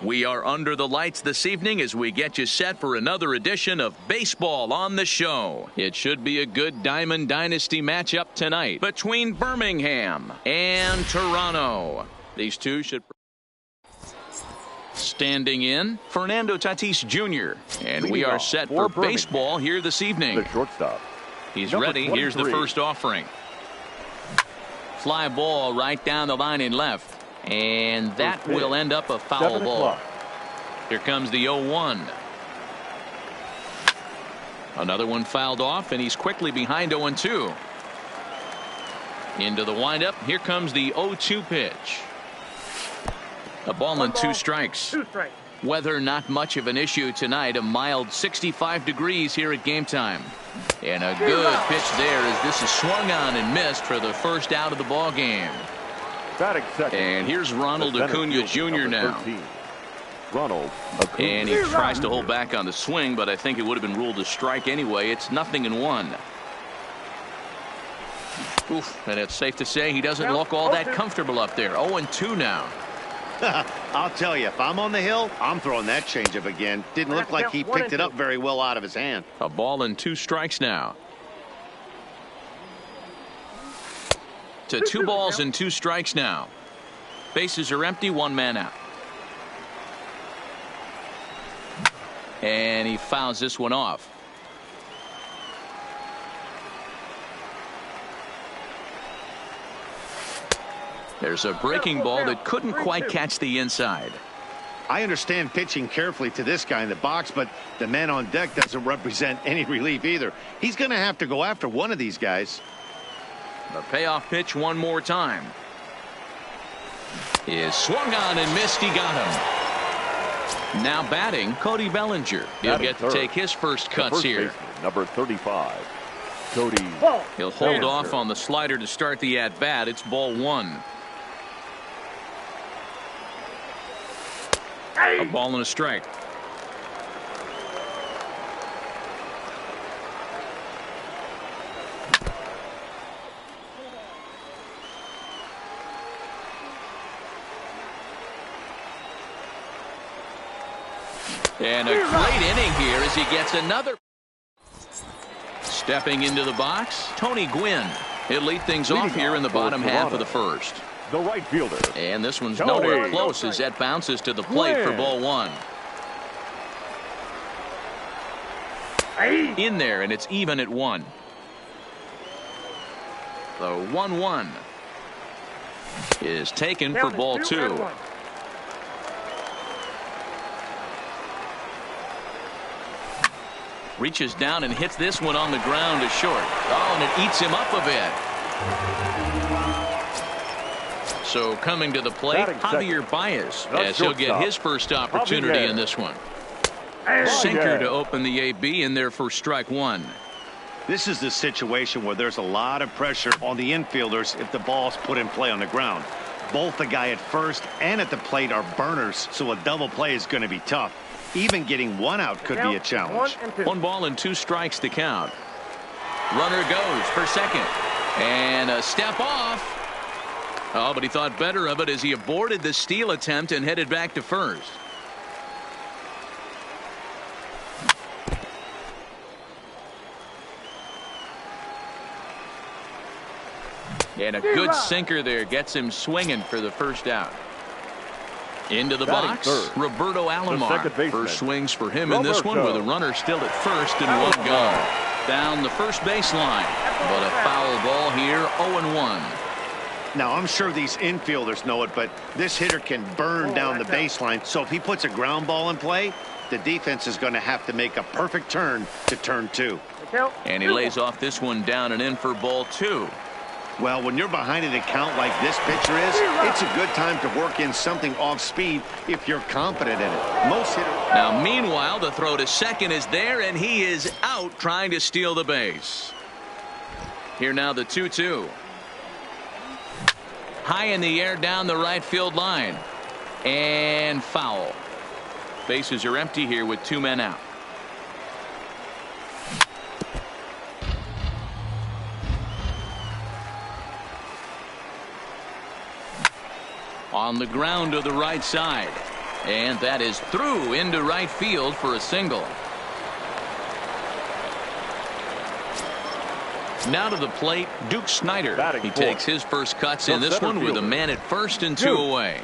We are under the lights this evening as we get you set for another edition of Baseball on the Show. It should be a good Diamond Dynasty matchup tonight between Birmingham and Toronto. These two should... Standing in, Fernando Tatis Jr. And we are set for baseball here this evening. The shortstop. He's ready. Here's the first offering. Fly ball right down the line in left. And that will end up a foul ball. Here comes the 0-1. Another one fouled off, and he's quickly behind 0-2. Into the windup. Here comes the 0-2 pitch. A ball and 2 strikes. Weather not much of an issue tonight. A mild 65 degrees here at game time. And a good pitch there as this is swung on and missed for the first out of the ball game. And here's Ronald Acuna Jr. now. Ronald Acuna. And he tries to hold back on the swing, but I think it would have been ruled a strike anyway. It's 0-1. Oof, and it's safe to say he doesn't look all that comfortable up there. 0-2 now. I'll tell you, if I'm on the hill, I'm throwing that changeup again. Didn't look like he picked it up very well out of his hand. A ball and 2 strikes now. To 2 balls and 2 strikes now. Bases are empty, 1 man out. And he fouls this one off. There's a breaking ball that couldn't quite catch the inside. I understand pitching carefully to this guy in the box, but the man on deck doesn't represent any relief either. He's going to have to go after one of these guys. The payoff pitch one more time. Is swung on and missed. He got him. Now batting, Cody Bellinger. He'll get to take his first cuts here. Number 35, Cody. He'll hold off on the slider to start the at-bat. It's ball 1. A ball and a strike. And a great inning here as he gets another. Stepping into the box, Tony Gwynn. He'll lead things off here in the bottom half of the first. The right fielder. And this one's nowhere close as that bounces to the plate for ball 1. In there, and it's even at 1. The 1-1 is taken for ball 2. Reaches down and hits this one on the ground to short. Oh, and it eats him up a bit. So coming to the plate, Javier Baez, as he'll get his first opportunity in this one. Sinker to open the AB in there for strike 1. This is the situation where there's a lot of pressure on the infielders if the ball's put in play on the ground. Both the guy at first and at the plate are burners, so a double play is going to be tough. Even getting 1 out could be a challenge. 1 ball and 2 strikes to count. Runner goes for second. And a step off. Oh, but he thought better of it as he aborted the steal attempt and headed back to first. And a good sinker there gets him swinging for the first out. Into the box, Roberto Alomar. First swings for him in this one with a runner still at first and 1 gone. Down the first baseline, but a foul ball here, 0-1. Now, I'm sure these infielders know it, but this hitter can burn down the baseline. So if he puts a ground ball in play, the defense is going to have to make a perfect turn to turn 2. And he lays off this one down and in for ball 2. Well, when you're behind an account like this pitcher is, it's a good time to work in something off speed if you're confident in it. Most hitters. Now, meanwhile, the throw to second is there, and he is out trying to steal the base. Here now the 2-2. High in the air down the right field line. And foul. Bases are empty here with 2 men out. On the ground to the right side. And that is through into right field for a single. Now to the plate, Duke Snider. He takes his first cuts in this one with a man at first and 2 away.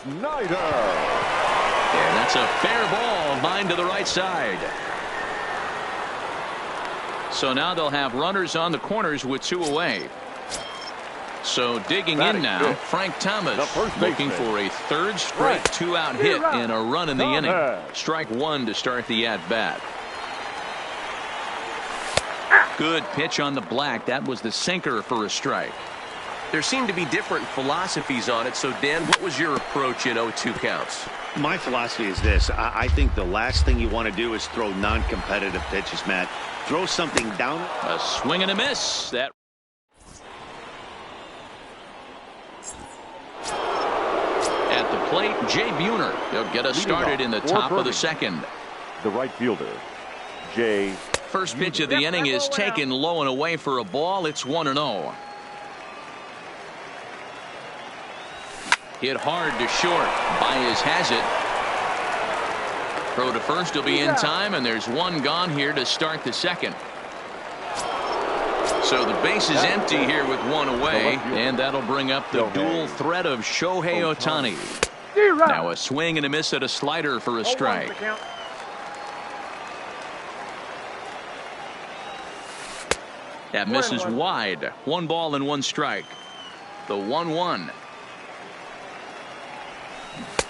Snider. And that's a fair ball, line to the right side. So now they'll have runners on the corners with 2 away. So digging in now, Frank Thomas looking for a third straight 2-out hit and a run in the inning. Strike 1 to start the at-bat. Good pitch on the black. That was the sinker for a strike. There seem to be different philosophies on it. So, Dan, what was your approach in 0-2 counts? My philosophy is this. I think the last thing you want to do is throw non-competitive pitches, Matt. Throw something down. A swing and a miss. That. At the plate, Jay Buhner. He'll get us started in the top of the second. The right fielder, Jay. First pitch of the inning is taken low and away for a ball. It's 1-0. Hit hard to short. Baez has it. Throw to first will be in time, and there's one gone here to start the second. So the base is empty here with 1 away, and that'll bring up the dual threat of Shohei Ohtani. Now a swing and a miss at a slider for a strike. That misses wide. 1 ball and 1 strike. The 1-1.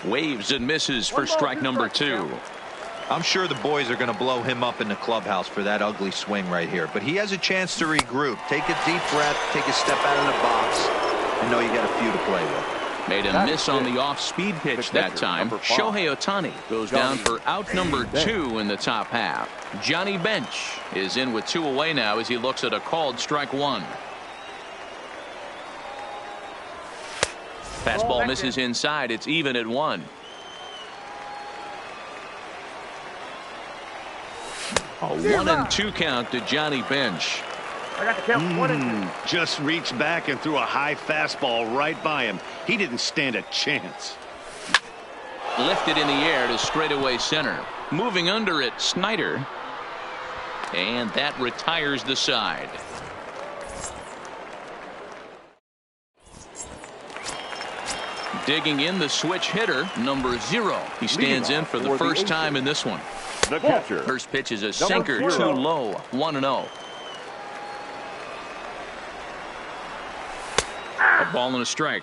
Waves and misses for strike number 2. I'm sure the boys are going to blow him up in the clubhouse for that ugly swing right here. But he has a chance to regroup. Take a deep breath. Take a step out of the box. I know you got a few to play with. Made a miss on the off-speed pitch that time. Shohei Ohtani goes down for out number 2 in the top half. Johnny Bench is in with 2 away now as he looks at a called strike 1. Fastball misses inside. It's even at 1. A 1-2 count to Johnny Bench. I got the count 1 and 2. Just reached back and threw a high fastball right by him. He didn't stand a chance. Lifted in the air to straightaway center. Moving under it, Snider. And that retires the side. Digging in the switch hitter, number 0. He stands in for the first time in this one. The catcher. First pitch is a sinker too low. 1-0. A ball and a strike.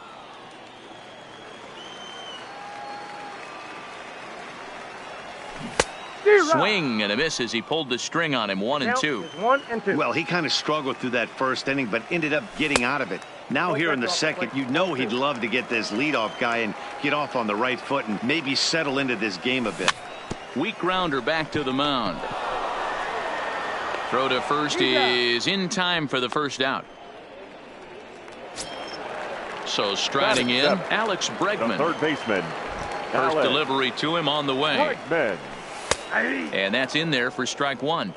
Swing and a miss as he pulled the string on him. 1-2. 1 and 2. Well, he kind of struggled through that first inning, but ended up getting out of it. Now here in the second, you know he'd love to get this leadoff guy and get off on the right foot and maybe settle into this game a bit. Weak grounder back to the mound. Throw to first is in time for the first out. So striding in, Alex Bregman. The third baseman. First delivery to him on the way. Bregman. And that's in there for strike 1.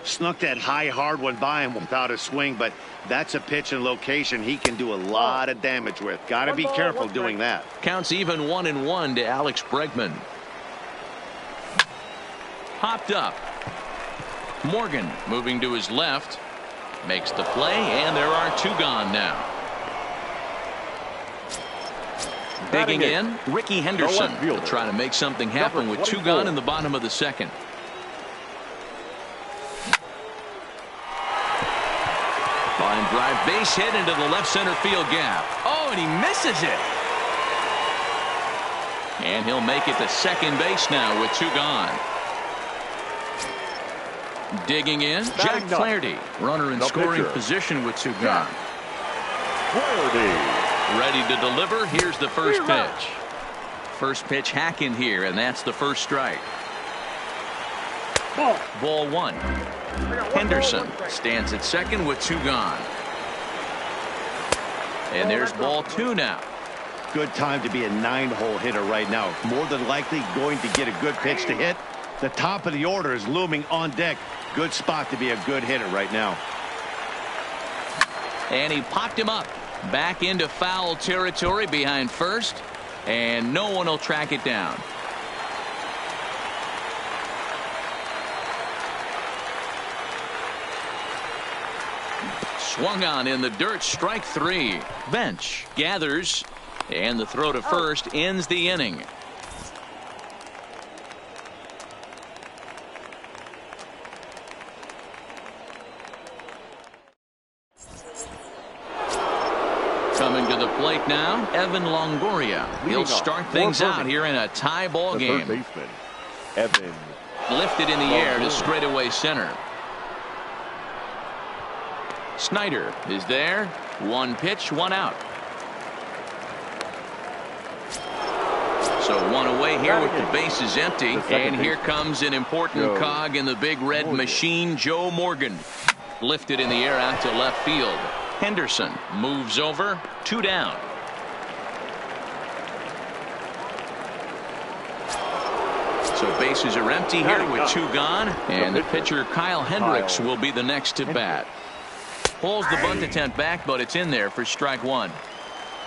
Snuck that high hard one by him without a swing, but that's a pitch and location he can do a lot of damage with. Got to be careful doing that. Counts even 1-1 to Alex Bregman. Popped up. Morgan moving to his left. Makes the play, and there are 2 gone now. Digging in, Ricky Henderson will try to make something happen with 2 gone in the bottom of the second. Line drive, base hit into the left center field gap. Oh, and he misses it. And he'll make it to second base now with 2 gone. Digging in, Jack Flaherty, runner in scoring position with 2 gone. Flaherty. Ready to deliver. Here's the first pitch. First pitch hacking here, and that's the first strike. Ball 1. Henderson stands at second with 2 gone. And there's ball 2 now. Good time to be a 9-hole hitter right now. More than likely going to get a good pitch to hit. The top of the order is looming on deck. Good spot to be a good hitter right now. And he popped him up. Back into foul territory behind first. and no one will track it down. Swung on in the dirt, strike three. Bench gathers, and the throw to first ends the inning. Coming to the plate now, Evan Longoria. He'll start things out here in a tie ball game. Third baseman, Evan. Lifted in the air to straightaway center. Snyder is there. One pitch, one out. So one away here with the bases empty. And here comes an important cog in the big red machine, Joe Morgan. Lifted in the air out to left field. Henderson moves over. 2 down. So bases are empty here with 2 gone. And the pitcher Kyle Hendricks will be the next to bat. Pulls the bunt attempt back, but it's in there for strike 1.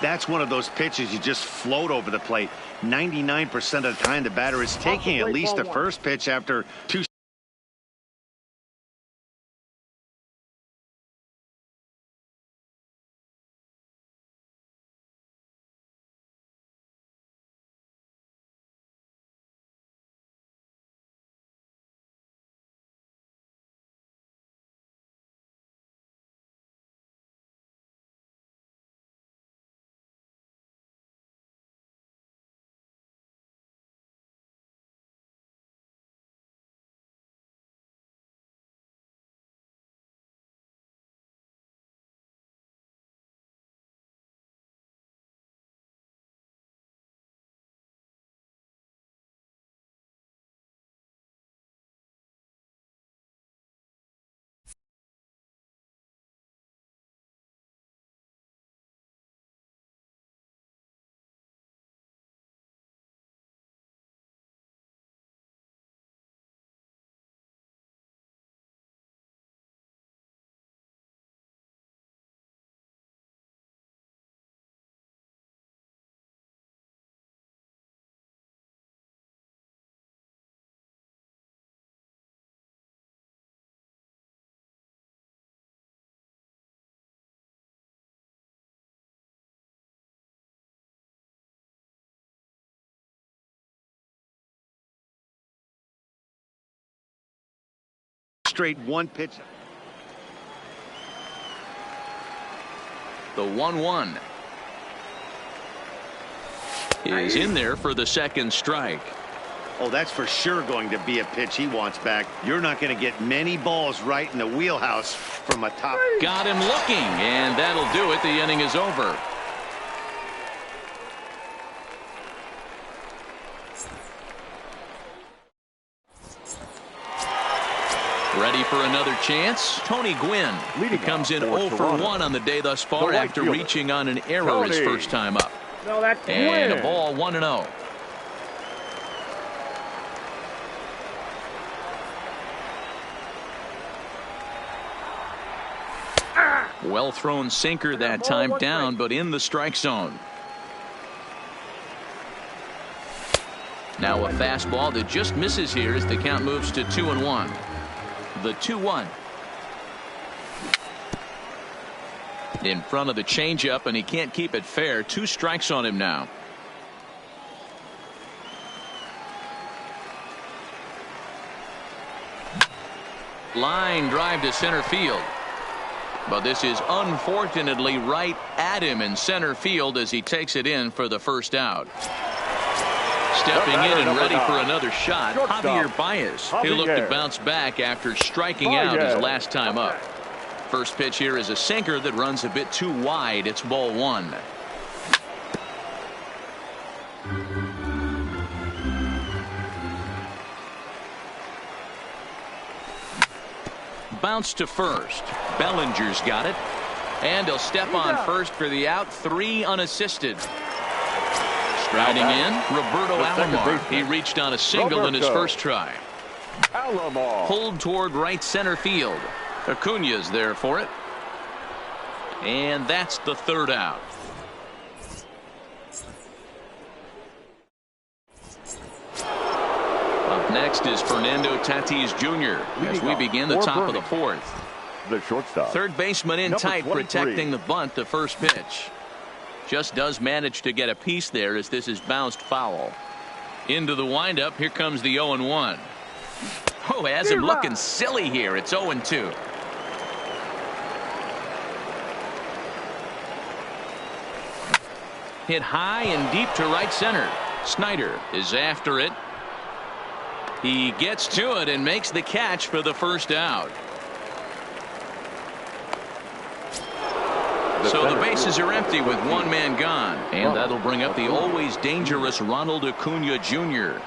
That's one of those pitches you just float over the plate. 99% of the time the batter is taking at least the first pitch after 2. Straight one pitch. The 1-1 is in there for the second strike. Oh, that's for sure going to be a pitch he wants back. You're not going to get many balls right in the wheelhouse from a top. Got him looking, and that'll do it. The inning is over. Ready for another chance? Tony Gwynn. He comes in 0 for 1 on the day thus far after reaching on an error his first time up. No, that's and a ball 1-0. Well thrown sinker that time, down but in the strike zone. Now a fastball that just misses here as the count moves to 2-1. The 2-1. In front of the changeup, and he can't keep it fair. 2 strikes on him now. Line drive to center field. But this is unfortunately right at him in center field as he takes it in for the first out. Stepping in and ready for another shot, Javier Baez. He'll look to bounce back after striking out his last time up. First pitch here is a sinker that runs a bit too wide. It's ball 1. Bounce to first. Bellinger's got it. And he'll step on first for the out. 3 unassisted. Striding in, Roberto Alomar. He reached on a single in his first try. Pulled toward right center field. Acuna's there for it. And that's the third out. next is Fernando Tatis Jr. as we begin the top of the fourth. The shortstop. Third baseman in Number tight, 23. protecting the bunt the first pitch. Just does manage to get a piece there as this is bounced foul. Into the windup. Here comes the 0-1. Oh, has him looking silly here. It's 0-2. Hit high and deep to right center. Snyder is after it. He gets to it and makes the catch for the first out. So the bases are empty with one man gone. And that'll bring up the always dangerous Ronald Acuna Jr.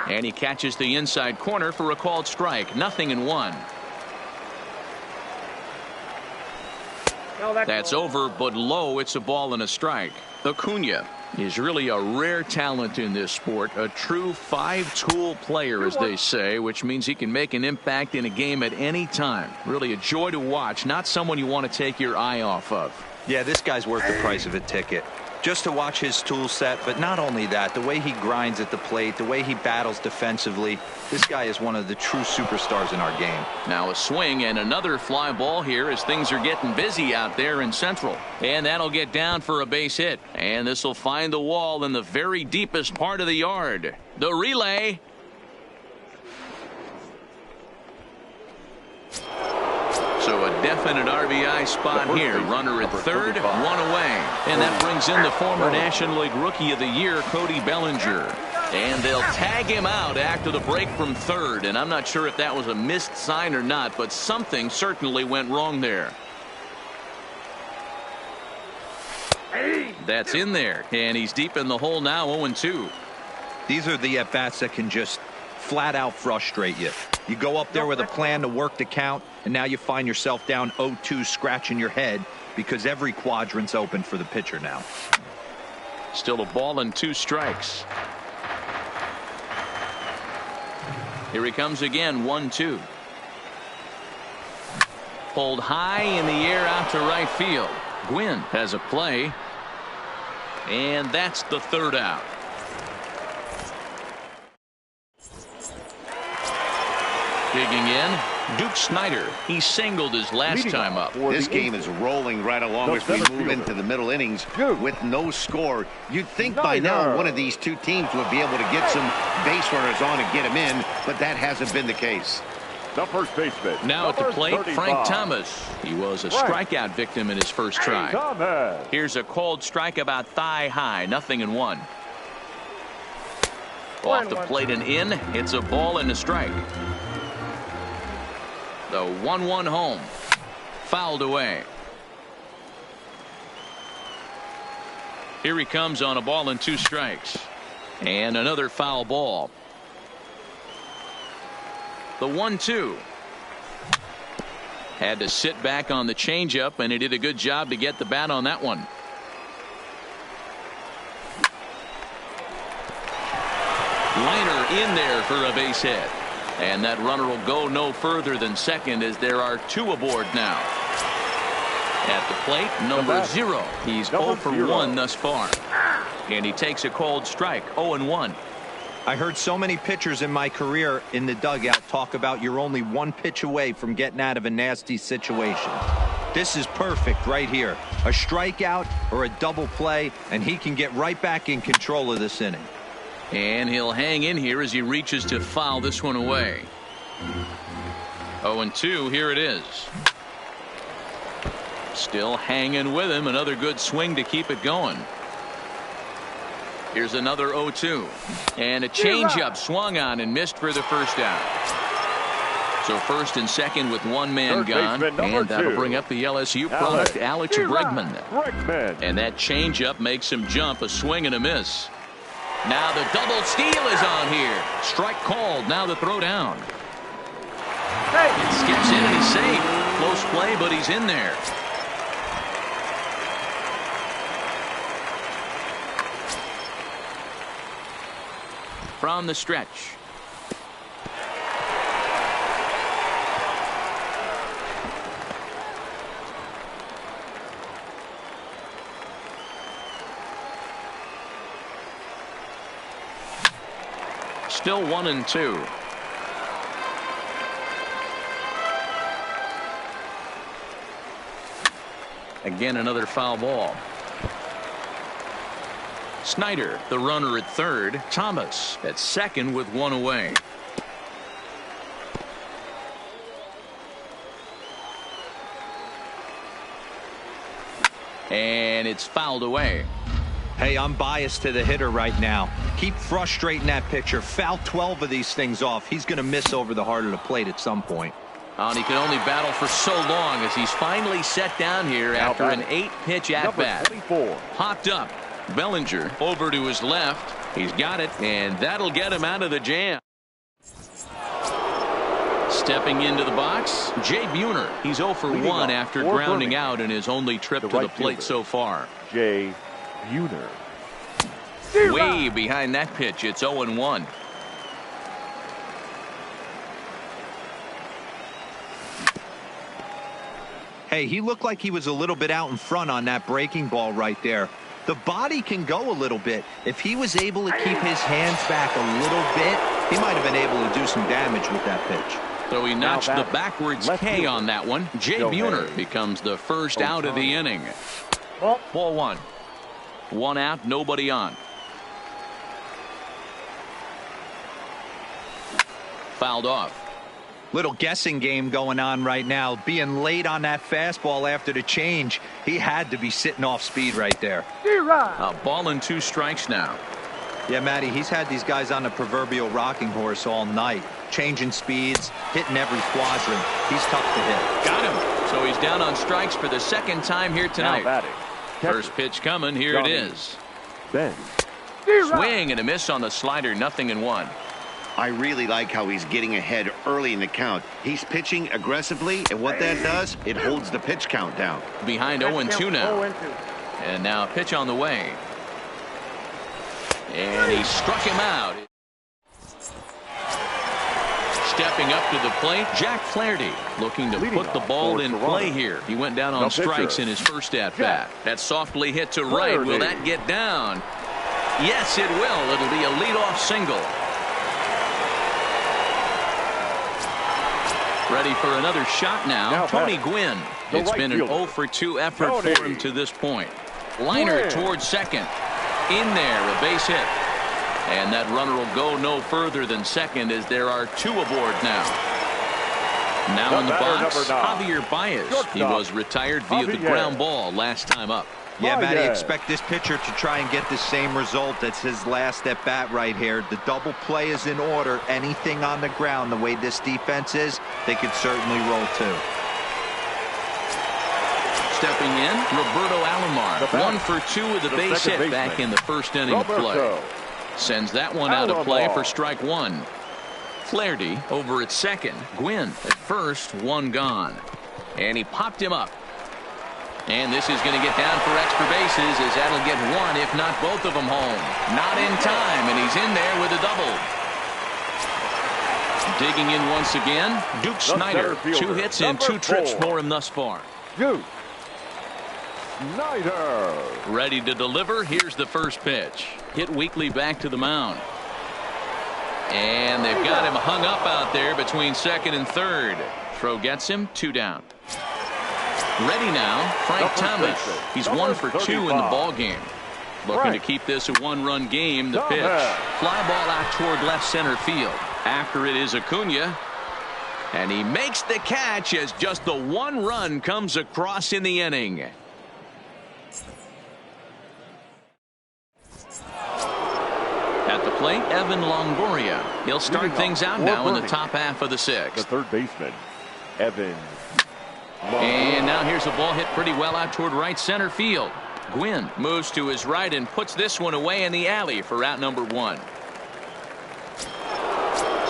And he catches the inside corner for a called strike. 0-1. That's over, but low. It's a ball and a strike. Acuna is really a rare talent in this sport. A true five-tool player, as they say, which means he can make an impact in a game at any time. Really a joy to watch. Not someone you want to take your eye off of. Yeah, this guy's worth the price of a ticket. Just to watch his tool set, but not only that, the way he grinds at the plate, the way he battles defensively, this guy is one of the true superstars in our game. Now a swing and another fly ball here as things are getting busy out there in Central. And that'll get down for a base hit. And this will find the wall in the very deepest part of the yard. The relay. So a definite RBI spot here. Runner at third, one away. And that brings in the former National League Rookie of the Year, Cody Bellinger. And they'll tag him out after the break from third. And I'm not sure if that was a missed sign or not, but something certainly went wrong there. That's in there. And he's deep in the hole now, 0-2. These are the at-bats that can just flat out frustrate you. You go up there with a plan to work the count, and now you find yourself down 0-2 scratching your head because every quadrant's open for the pitcher now. Still a ball and 2 strikes. Here he comes again, 1-2. Pulled high in the air out to right field. Gwynn has a play. And that's the third out. Digging in, Duke Snyder. He singled his last time up. This game is rolling right along as we move into the middle innings with no score. You'd think by now one of these two teams would be able to get some base runners on and get them in, but that hasn't been the case. The first baseman. Now at the plate, Frank Thomas. He was a strikeout victim in his first try. Here's a called strike about thigh high, 0-1. Off the plate and in, it's a ball and a strike. The 1-1 home. Fouled away. Here he comes on a ball and 2 strikes. And another foul ball. The 1-2. Had to sit back on the changeup, and he did a good job to get the bat on that one. Liner in there for a base hit. And that runner will go no further than second as there are 2 aboard now. At the plate, number 0. He's 0 for 1 thus far. And he takes a called strike, 0-1. I heard so many pitchers in my career in the dugout talk about you're only 1 pitch away from getting out of a nasty situation. This is perfect right here. A strikeout or a double play, and he can get right back in control of this inning. And he'll hang in here as he reaches to foul this one away. 0-2, here it is. Still hanging with him. Another good swing to keep it going. Here's another 0-2. And a changeup swung on and missed for the first out. So first and second with one man gone. And that'll bring up the LSU product, Alex Bregman. And that changeup makes him jump, a swing and a miss. Now the double steal is on here. Strike called. Now the throw down. It skips in and he's safe. Close play, but he's in there. From the stretch. Still 1-2. Again, another foul ball. Snyder, the runner at third. Thomas at second with one away. And it's fouled away. Hey, I'm biased to the hitter right now. Keep frustrating that pitcher. Foul 12 of these things off. He's going to miss over the heart of the plate at some point. And he can only battle for so long as he's finally set down here after an 8-pitch at-bat. Hopped up. Bellinger over to his left. He's got it, and that'll get him out of the jam. Stepping into the box, Jay Buhner. He's 0 for 1 after grounding out in his only trip to the plate so far. Jay Buhner. Way behind that pitch. It's 0-1. Hey, he looked like he was a little bit out in front on that breaking ball right there. The body can go a little bit. If he was able to keep his hands back a little bit, he might have been able to do some damage with that pitch. So he notched the backwards K on that one. Jay Buhner becomes the first out of the inning. Ball 1. 1 out, nobody on. Fouled off. Little guessing game going on right now. Being late on that fastball after the change. He had to be sitting off speed right there. A ball and 2 strikes now. Yeah, Matty, he's had these guys on the proverbial rocking horse all night. Changing speeds, hitting every quadrant. He's tough to hit. Got him. So he's down on strikes for the second time here tonight. First pitch coming. Here it is. Swing and a miss on the slider. 0-1. I really like how he's getting ahead early in the count. He's pitching aggressively, and what that does, it holds the pitch count down. Behind 0-2 now. And now a pitch on the way. And he struck him out. Stepping up to the plate, Jack Flaherty looking to put the ball in play here. He went down on strikes in his first at-bat. That's softly hit to right. Will that get down? Yes, it will. It'll be a leadoff single. Ready for another shot now. Tony Gwynn. It's been an 0 for 2 effort for him to this point. Liner towards second. In there, a base hit. And that runner will go no further than second as there are 2 aboard now. Now in the box, Javier Baez. He was retired via the ground ball last time up. Yeah, Matty, expect this pitcher to try and get the same result as his last at bat right here. The double play is in order. Anything on the ground, the way this defense is, they could certainly roll 2. Stepping in, Roberto Alomar. 1 for 2 with a base hit back in the first inning of play. Sends that one out of play for strike 1. Flaherty over at second. Gwynn at first, 1 gone. And he popped him up. And this is going to get down for extra bases as that'll get 1, if not both of them home. Not in time, and he's in there with a double. Digging in once again, Duke Snyder. 2 hits and 2 trips for him thus far. Duke Snyder. Ready to deliver. Here's the first pitch. Hit weakly back to the mound. And they've got him hung up out there between second and third. Throw gets him. 2 down. Ready now, Frank Thomas. He's 1 for 2 in the ball game. Looking to keep this a 1-run game. The pitch. Fly ball out toward left center field. After it is Acuna. And he makes the catch as just the 1 run comes across in the inning. At the plate, Evan Longoria. He'll start things out now in the top half of the 6th. The third baseman, Evan. And now here's a ball hit pretty well out toward right center field. Gwynn moves to his right and puts this one away in the alley for out number 1.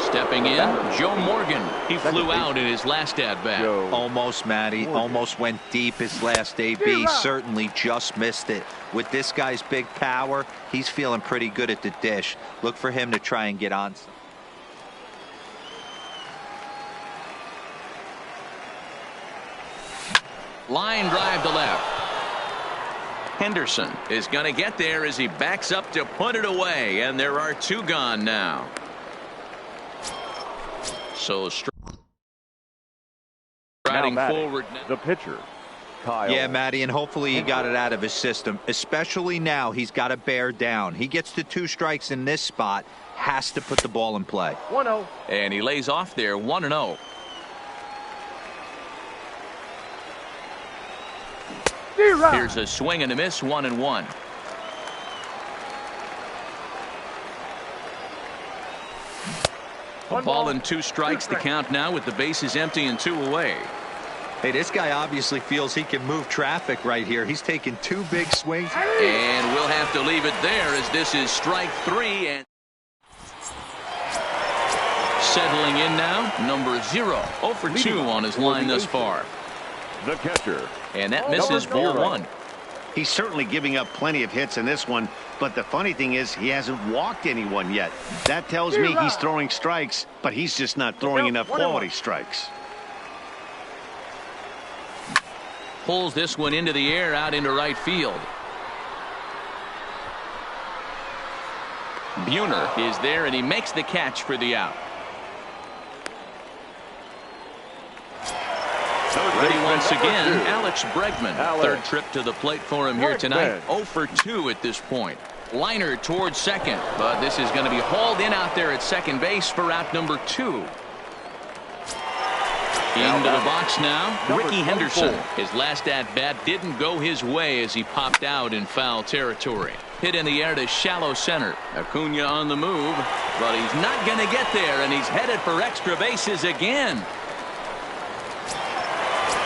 Stepping in, Joe Morgan. He flew out in his last at-bat. Almost, Matty. Almost went deep his last AB. Certainly just missed it. With this guy's big power, he's feeling pretty good at the dish. Look for him to try and get on. Line drive to left. Henderson is going to get there as he backs up to put it away, and there are 2 gone now. So Now striding batting, forward. the pitcher, Kyle. Yeah, Matty, and hopefully he got it out of his system. Especially now, he's got to bear down. He gets to 2 strikes in this spot, has to put the ball in play. 1-0. And he lays off there, 1-0. Here's a swing and a miss, 1-1. A ball and 2 strikes, the count now with the bases empty and 2 away. Hey, this guy obviously feels he can move traffic right here. He's taking 2 big swings. And we'll have to leave it there as this is strike 3. And settling in now, number 0. 0 for 2 on his line thus far. The catcher. And that misses, ball 1. He's certainly giving up plenty of hits in this one, but the funny thing is he hasn't walked anyone yet. That tells me he's throwing strikes, but he's just not throwing enough quality strikes. Pulls this one into the air out into right field. Buhner is there and he makes the catch for the out. Ready once again, Alex Bregman. Third trip to the plate for him here tonight. 0 for 2 at this point. Liner towards second, but this is going to be hauled in out there at second base for out number 2. Into the box now, Ricky Henderson. His last at-bat didn't go his way as he popped out in foul territory. Hit in the air to shallow center. Acuna on the move, but he's not going to get there, and he's headed for extra bases again.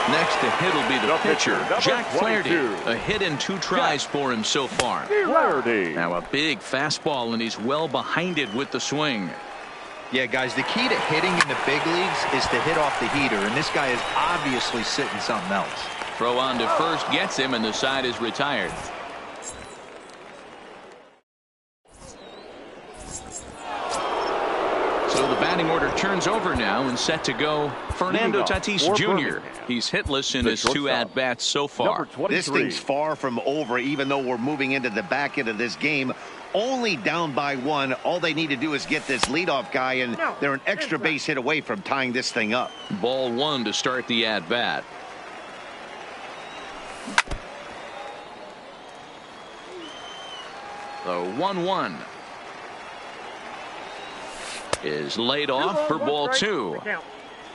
Next to hit will be the pitcher, Jack Flaherty. A hit in 2 tries for him so far. Flaherty. Now a big fastball, and he's well behind it with the swing. Yeah, guys, the key to hitting in the big leagues is to hit off the heater, and this guy is obviously sitting something else. Throw on to first gets him, and the side is retired. So the batting order turns over now and set to go Fernando Tatis Jr. He's hitless in his 2 at-bats so far. This thing's far from over, even though we're moving into the back end of this game. Only down by 1. All they need to do is get this leadoff guy, and they're an extra base hit away from tying this thing up. Ball 1 to start the at-bat. The 1-1 is laid off for ball 2.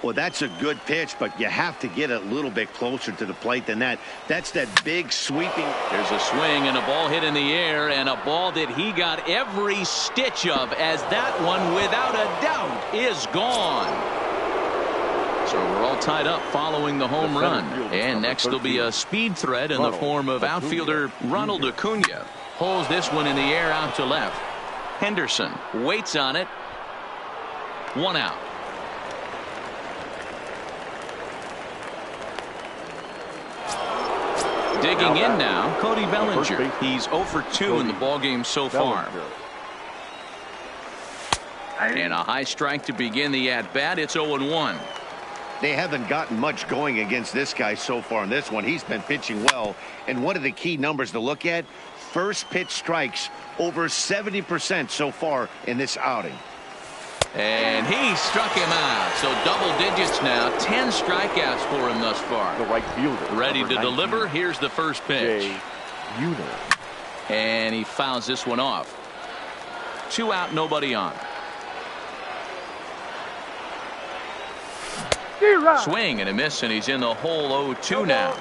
Well, that's a good pitch, but you have to get a little bit closer to the plate than that. That's that big sweeping. There's a swing and a ball hit in the air, and a ball that he got every stitch of, as that one without a doubt is gone. So we're all tied up following the home run, and next will be a speed threat in the form of outfielder Ronald Acuna. Pulls this one in the air out to left. Henderson waits on it. 1 out. Digging in now, Cody Bellinger. He's 0 for 2 in the ballgame so far. And a high strike to begin the at-bat. It's 0-1. They haven't gotten much going against this guy so far in this one. He's been pitching well. And one of the key numbers to look at, first pitch strikes over 70% so far in this outing. And he struck him out. So double digits now. 10 strikeouts for him thus far. The right fielder. Ready to deliver. Here's the first pitch. Jay Buhner. And he fouls this one off. 2 out, nobody on. Swing and a miss, and he's in the hole 0-2 now.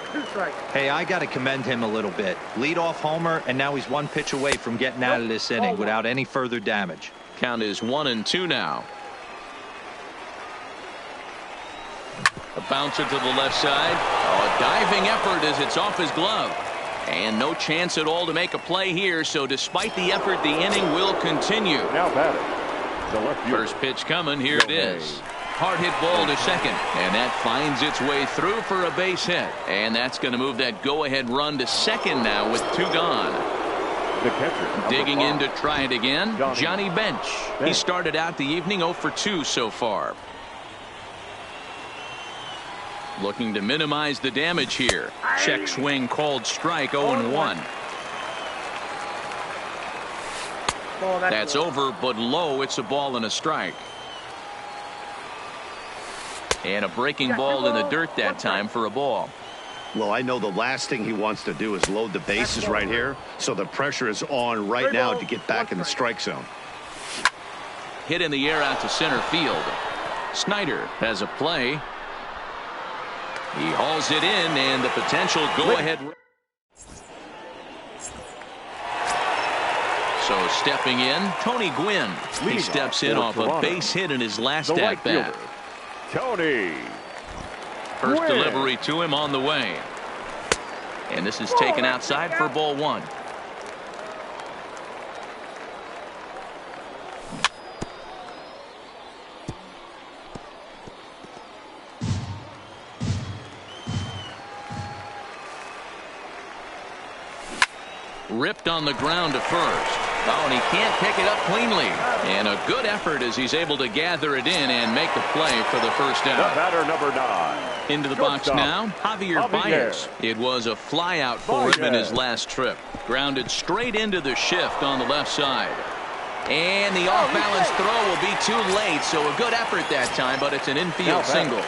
Hey, I got to commend him a little bit. Leadoff homer, and now he's 1 pitch away from getting out of this inning without any further damage. Count is 1-2 now. A bouncer to the left side. Oh, a diving effort as it's off his glove. And no chance at all to make a play here, so despite the effort, the inning will continue. Now batting, the left fielder. First pitch coming. Here it is. Hard hit ball to second, and that finds its way through for a base hit. And that's going to move that go-ahead run to second now with 2 gone. The catcher. Digging in to try it again, Johnny Bench. He started out the evening 0 for 2 so far. Looking to minimize the damage here. Check swing called strike, 0-1. That's over, but low. It's a ball and a strike. And a breaking ball in the dirt that time for a ball. Well, I know the last thing he wants to do is load the bases right here, so the pressure is on right now to get back in the strike zone. Hit in the air out to center field. Snyder has a play. He hauls it in, and the potential go-ahead. So stepping in, Tony Gwynn. He steps in off a base hit in his last at-bat. Tony. First delivery to him on the way. And this is taken outside for ball one. Ripped on the ground to first. Oh, and he can't pick it up cleanly. And a good effort as he's able to gather it in and make the play for the first out. The batter, number 9. Into the box now, Javier Baez. It was a fly out for him in his last trip. Grounded straight into the shift on the left side. And the off-balance throw will be too late, so a good effort that time, but it's an infield single.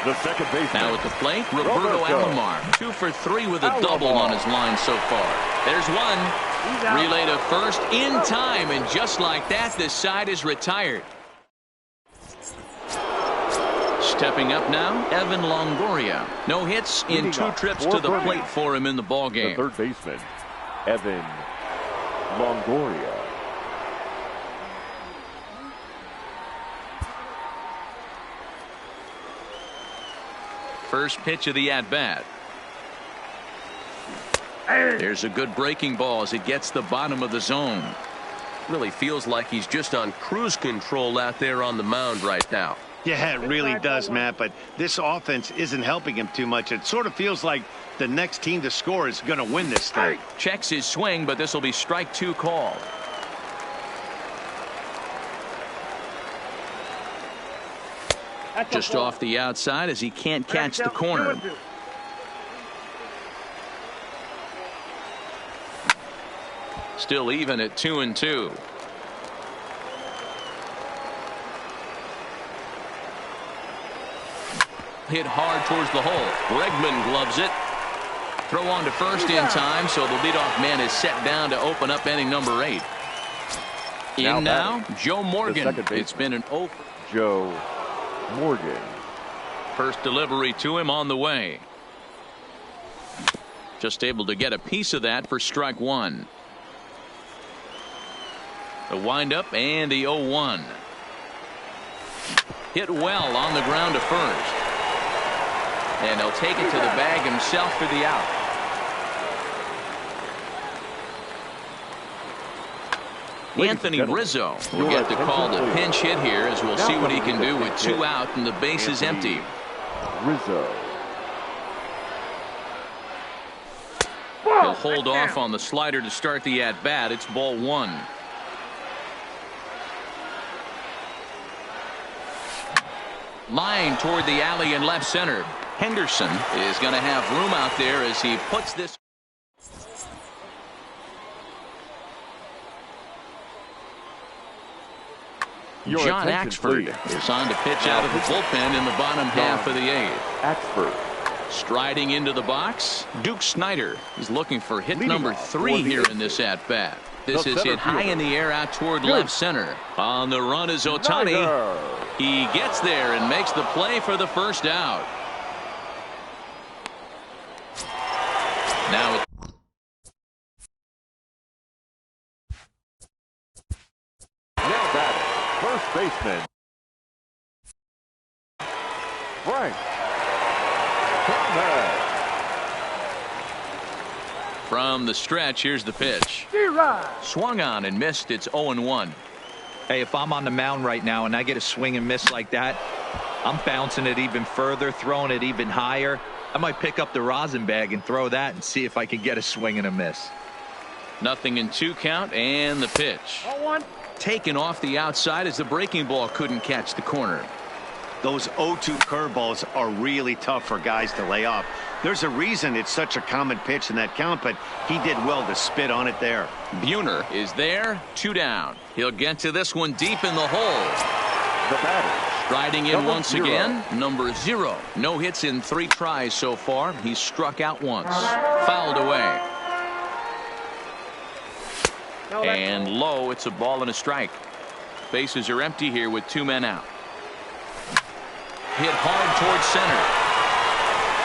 The second baseman. Now at the plate, Roberto Alomar. 2 for 3 with a double on his line so far. There's one. Relay to first in time, and just like that, this side is retired. Stepping up now, Evan Longoria. No hits in 2 trips to the plate for him in the ballgame. The third baseman, Evan Longoria. First pitch of the at-bat. There's a good breaking ball as it gets the bottom of the zone. Really feels like he's just on cruise control out there on the mound right now. Yeah, it really does, Matt, but this offense isn't helping him too much. It sort of feels like the next team to score is going to win this thing. Checks his swing, but this will be strike 2 called. Just off the outside as he can't catch the corner. Still even at 2-2. Hit hard towards the hole. Bregman gloves it. Throw on to first in time, so the leadoff man is set down to open up inning number 8. In now, Joe Morgan. It's been an over. Joe Morgan. First delivery to him on the way. Just able to get a piece of that for strike 1. The windup and the 0-1. Hit well on the ground to first. And he'll take it to the bag himself for the out. Anthony Rizzo will get the call to pinch hit here, as we'll see what he can do with 2 out and the base is empty. Rizzo. He'll hold off on the slider to start the at-bat. It's ball 1. Line toward the alley in left center. Henderson is going to have room out there as he puts this. John Axford is on to pitch out of the bullpen in the bottom half of the 8th. Axford. Striding into the box, Duke Snyder is looking for hit number 3 here in this at-bat. This is hit high in the air out toward left center. On the run is Ohtani. He gets there and makes the play for the first out. Now First baseman, Frank Thomas. from the stretch, here's the pitch. Swung on and missed. It's 0-1. Hey, if I'm on the mound right now and I get a swing and miss like that, I'm bouncing it even further, throwing it even higher. I might pick up the rosin bag and throw that and see if I can get a swing and a miss. Nothing in 2 count, and the pitch. Taken off the outside as the breaking ball couldn't catch the corner. Those 0-2 curveballs are really tough for guys to lay off. There's a reason it's such a common pitch in that count, but he did well to spit on it there. Buhner is there, 2 down. He'll get to this one deep in the hole. The batter, Riding in Number once 0. again, number 0. No hits in 3 tries so far. He's struck out once. Fouled away. And low, it's a ball and a strike. Bases are empty here with 2 men out. Hit hard towards center.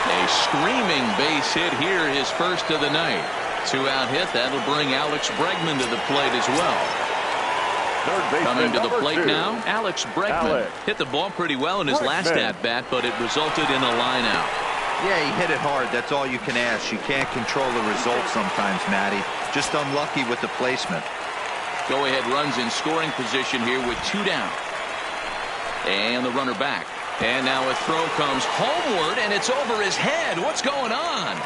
A screaming base hit here, his first of the night. 2-out hit. That'll bring Alex Bregman to the plate as well. Coming to the plate now, Alex Bregman. Hit the ball pretty well in his last at-bat, but it resulted in a line-out. Yeah, he hit it hard. That's all you can ask. You can't control the results sometimes, Matty. Just unlucky with the placement. Go-ahead runs in scoring position here with 2 down. And the runner back. And now a throw comes homeward, and it's over his head. What's going on?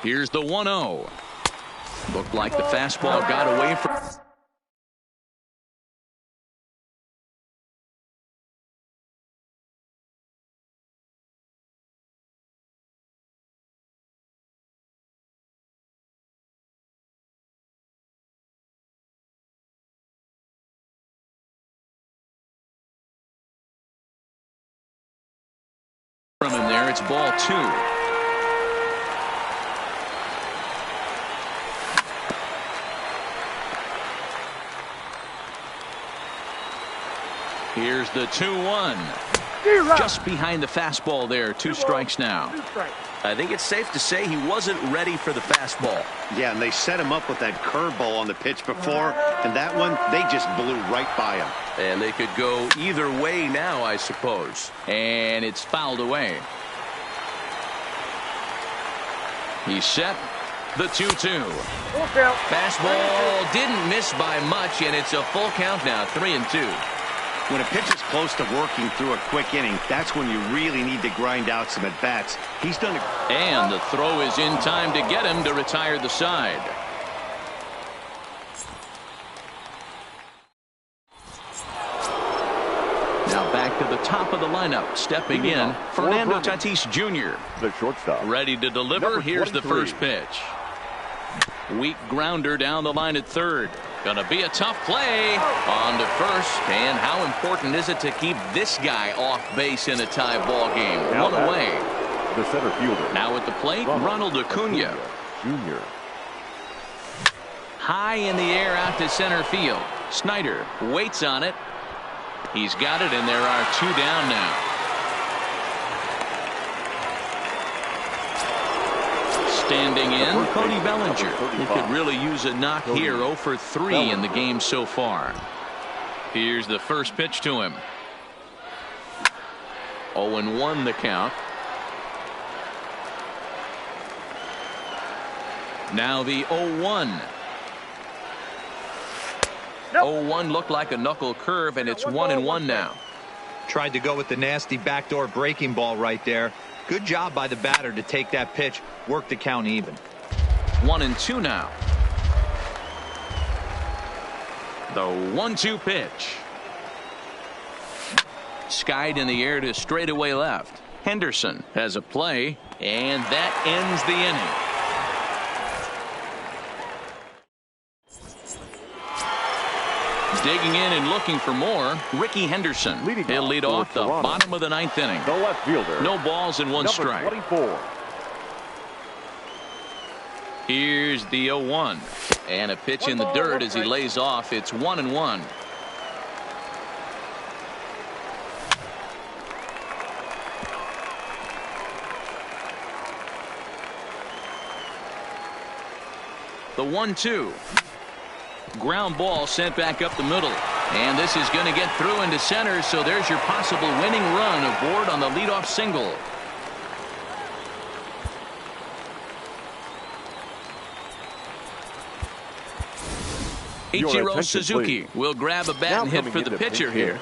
Here's the 1-0. Looked like the fastball got away from him there. It's ball 2. Here's the 2-1. Just behind the fastball there. 2 strikes now. I think it's safe to say he wasn't ready for the fastball. Yeah, and they set him up with that curveball on the pitch before, and that one, they just blew right by him. And they could go either way now, I suppose. And it's fouled away. He's set. The 2-2. Fastball didn't miss by much, and it's a full count now. 3-2. When a pitch is close to working through a quick inning, that's when you really need to grind out some at-bats. He's done it. And the throw is in time to get him to retire the side. Now back to the top of the lineup. Stepping in, Fernando Tatis Jr. The shortstop. Ready to deliver. Here's the first pitch. Weak grounder down the line at third. Gonna be a tough play on to first. And how important is it to keep this guy off base in a tie ball game? One away. The center fielder. Now at the plate, Ronald Acuna Jr. High in the air out to center field. Snyder waits on it. He's got it, and there are 2 down now. Standing in, Cody Bellinger. He could really use a knock here. 0 for 3 in the game so far. Here's the first pitch to him. 0-1 the count. Now the 0-1. 0-1 looked like a knuckle curve, and it's 1-1 now. Tried to go with the nasty backdoor breaking ball right there. Good job by the batter to take that pitch, work the count even. 1-2 now. The 1-2 pitch. Skied in the air to straightaway left. Henderson has a play, and that ends the inning. Digging in and looking for more, Ricky Henderson. He'll lead off the bottom of the 9th inning. The left fielder. No balls and 1 strike. 24. Here's the 0-1. And a pitch in the dirt as he lays off. It's 1-1. The 1-2. Ground ball sent back up the middle. And this is going to get through into center, so there's your possible winning run aboard on the leadoff single. Ichiro Suzuki will grab a bat and hit for the pitcher here.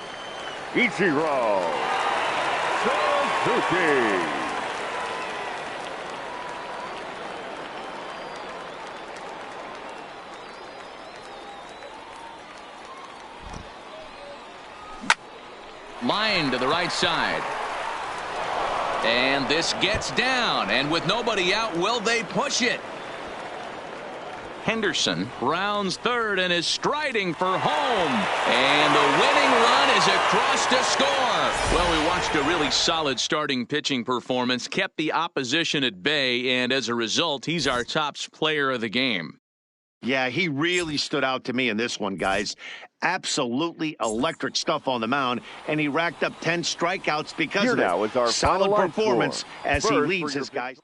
Ichiro Suzuki. Line to the right side. And this gets down. And with nobody out, will they push it? Henderson rounds third and is striding for home. And the winning run is across to score. Well, we watched a really solid starting pitching performance, kept the opposition at bay, and as a result, he's our top player of the game. Yeah, he really stood out to me in this one, guys. Absolutely electric stuff on the mound, and he racked up 10 strikeouts because of it. Here now is our solid final line performance score. as he leads his guys.